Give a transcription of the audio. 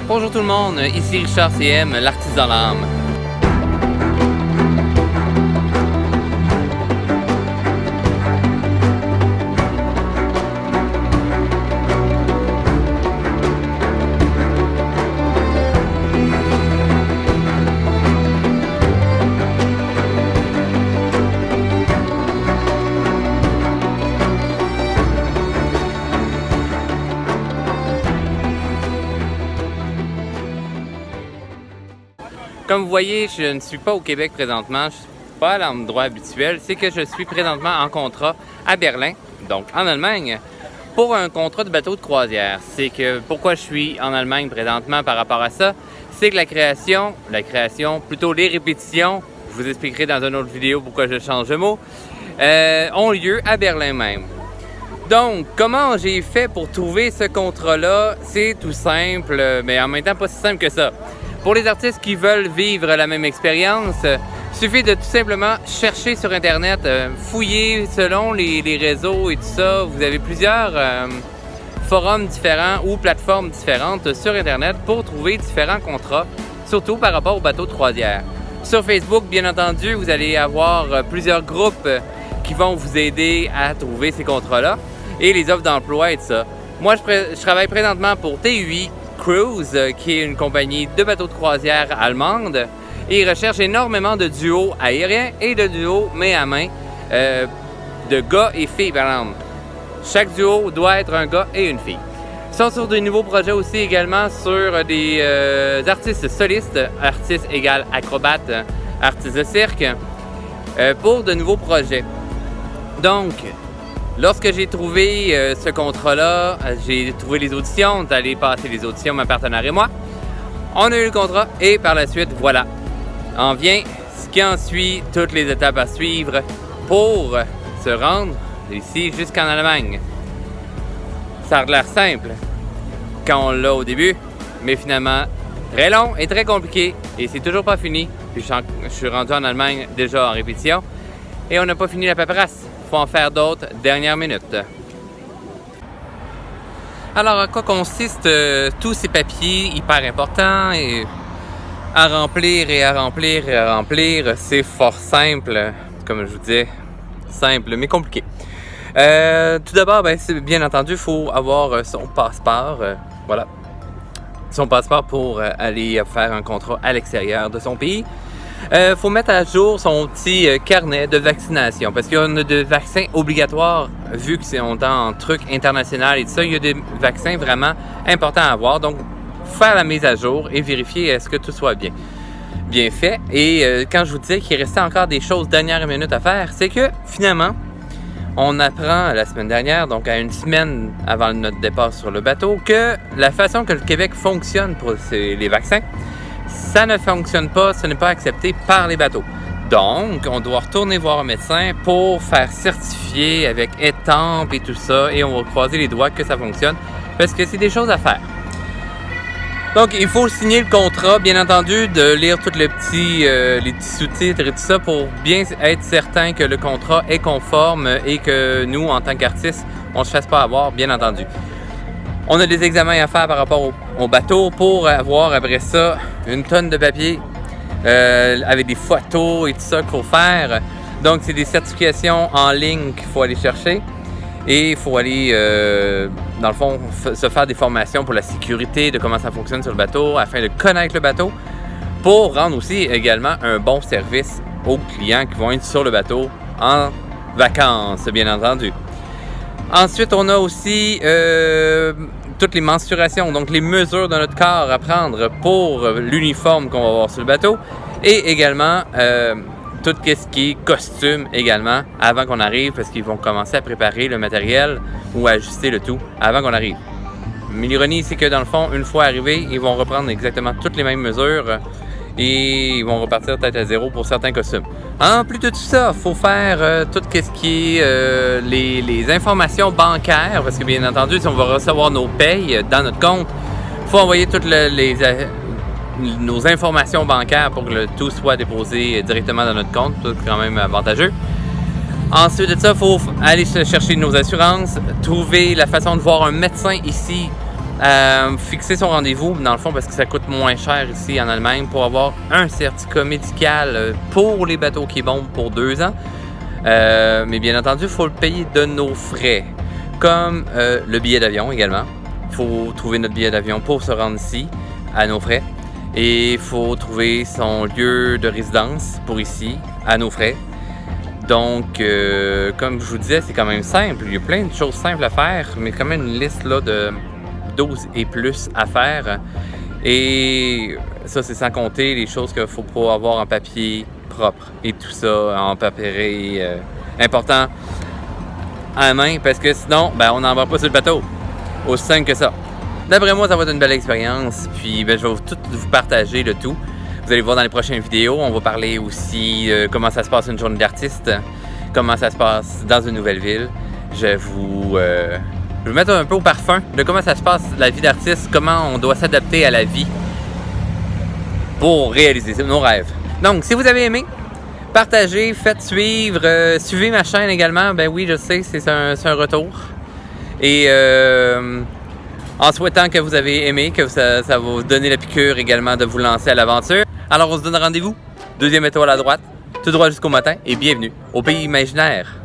Bonjour tout le monde, ici Richard CM, l'artiste dans l'âme. Comme vous voyez, je ne suis pas au Québec présentement, je ne suis pas à l'endroit habituel. C'est que je suis présentement en contrat à Berlin, donc en Allemagne, pour un contrat de bateau de croisière. C'est que pourquoi je suis en Allemagne présentement par rapport à ça, c'est que la création, plutôt les répétitions, je vous expliquerai dans une autre vidéo pourquoi je change de mot, ont lieu à Berlin même. Donc, comment j'ai fait pour trouver ce contrat-là? C'est tout simple, mais en même temps pas si simple que ça. Pour les artistes qui veulent vivre la même expérience, il suffit de tout simplement chercher sur Internet, fouiller selon les réseaux et tout ça. Vous avez plusieurs forums différents ou plateformes différentes sur Internet pour trouver différents contrats, surtout par rapport aux bateaux de croisière. Sur Facebook, bien entendu, vous allez avoir plusieurs groupes qui vont vous aider à trouver ces contrats-là et les offres d'emploi et tout ça. Moi, je travaille présentement pour TUI Cruise, qui est une compagnie de bateaux de croisière allemande, et ils recherchent énormément de duos aériens et de duos main à main, de gars et filles par exemple. Chaque duo doit être un gars et une fille. Ils sont sur de nouveaux projets aussi également sur des artistes solistes, artistes égale acrobates, artistes de cirque, pour de nouveaux projets. Donc, lorsque j'ai trouvé ce contrat-là, j'ai trouvé les auditions, on est allé passer les auditions, ma partenaire et moi. On a eu le contrat et par la suite, voilà. En vient ce qui en suit, toutes les étapes à suivre pour se rendre ici jusqu'en Allemagne. Ça a l'air simple quand on l'a au début, mais finalement très long et très compliqué et c'est toujours pas fini. Puis je suis rendu en Allemagne déjà en répétition et on n'a pas fini la paperasse. Faut en faire d'autres dernière minute. Alors, à quoi consistent tous ces papiers hyper importants et à remplir et à remplir et à remplir? C'est fort simple, comme je vous disais, simple mais compliqué. Tout d'abord, bien entendu, il faut avoir son passeport, voilà, son passeport pour aller faire un contrat à l'extérieur de son pays. Faut mettre à jour son petit carnet de vaccination parce qu'il y a des vaccins obligatoires vu que c'est en truc international et tout ça. Il y a des vaccins vraiment importants à avoir. Donc, faire la mise à jour et vérifier est-ce que tout soit bien fait. Et quand je vous disais qu'il restait encore des choses dernière minute à faire, c'est que finalement, on apprend la semaine dernière, donc à une semaine avant notre départ sur le bateau, que la façon que le Québec fonctionne pour les vaccins, ça ne fonctionne pas, ce n'est pas accepté par les bateaux. Donc, on doit retourner voir un médecin pour faire certifier avec étampe et tout ça, et on va croiser les doigts que ça fonctionne, parce que c'est des choses à faire. Donc, il faut signer le contrat, bien entendu, de lire tous les petits sous-titres et tout ça pour bien être certain que le contrat est conforme et que nous, en tant qu'artistes, on ne se fasse pas avoir, bien entendu. On a des examens à faire par rapport au bateau pour avoir après ça une tonne de papier avec des photos et tout ça qu'il faut faire. Donc, c'est des certifications en ligne qu'il faut aller chercher. Et il faut aller, dans le fond, se faire des formations pour la sécurité, de comment ça fonctionne sur le bateau, afin de connaître le bateau, pour rendre aussi également un bon service aux clients qui vont être sur le bateau en vacances, bien entendu. Ensuite, on a aussi toutes les mensurations, donc les mesures de notre corps à prendre pour l'uniforme qu'on va avoir sur le bateau, et également tout ce qui est costume également avant qu'on arrive, parce qu'ils vont commencer à préparer le matériel ou à ajuster le tout avant qu'on arrive. Mais l'ironie, c'est que dans le fond, une fois arrivés, ils vont reprendre exactement toutes les mêmes mesures et ils vont repartir tête à zéro pour certains costumes. En plus de tout ça, il faut faire tout ce qui est les informations bancaires, parce que bien entendu, si on va recevoir nos payes dans notre compte, il faut envoyer toutes nos informations bancaires pour que le tout soit déposé directement dans notre compte. C'est quand même avantageux. Ensuite de ça, il faut aller chercher nos assurances, trouver la façon de voir un médecin ici fixer son rendez-vous, dans le fond, parce que ça coûte moins cher ici en Allemagne, pour avoir un certificat médical pour les bateaux qui bombent pour 2 ans. Mais bien entendu, il faut le payer de nos frais, comme le billet d'avion également. Il faut trouver notre billet d'avion pour se rendre ici, à nos frais. Et il faut trouver son lieu de résidence pour ici, à nos frais. Donc, comme je vous disais, c'est quand même simple. Il y a plein de choses simples à faire, mais quand même une liste là, de 12 et plus à faire. Et ça, c'est sans compter les choses qu'il faut pas avoir en papier propre et tout ça en papier important à la main, parce que sinon, on n'en va pas sur le bateau. Aussi simple que ça. D'après moi, ça va être une belle expérience. Puis, je vais tout vous partager le tout. Vous allez voir dans les prochaines vidéos. On va parler aussi comment ça se passe une journée d'artiste, comment ça se passe dans une nouvelle ville. Je vais vous mettre un peu au parfum de comment ça se passe la vie d'artiste, comment on doit s'adapter à la vie pour réaliser nos rêves. Donc, si vous avez aimé, partagez, faites suivre, suivez ma chaîne également. Ben oui, je sais, c'est un retour. Et en souhaitant que vous avez aimé, que ça va vous donner la piqûre également de vous lancer à l'aventure. Alors on se donne rendez-vous, 2e étoile à droite, tout droit jusqu'au matin, et bienvenue au pays imaginaire.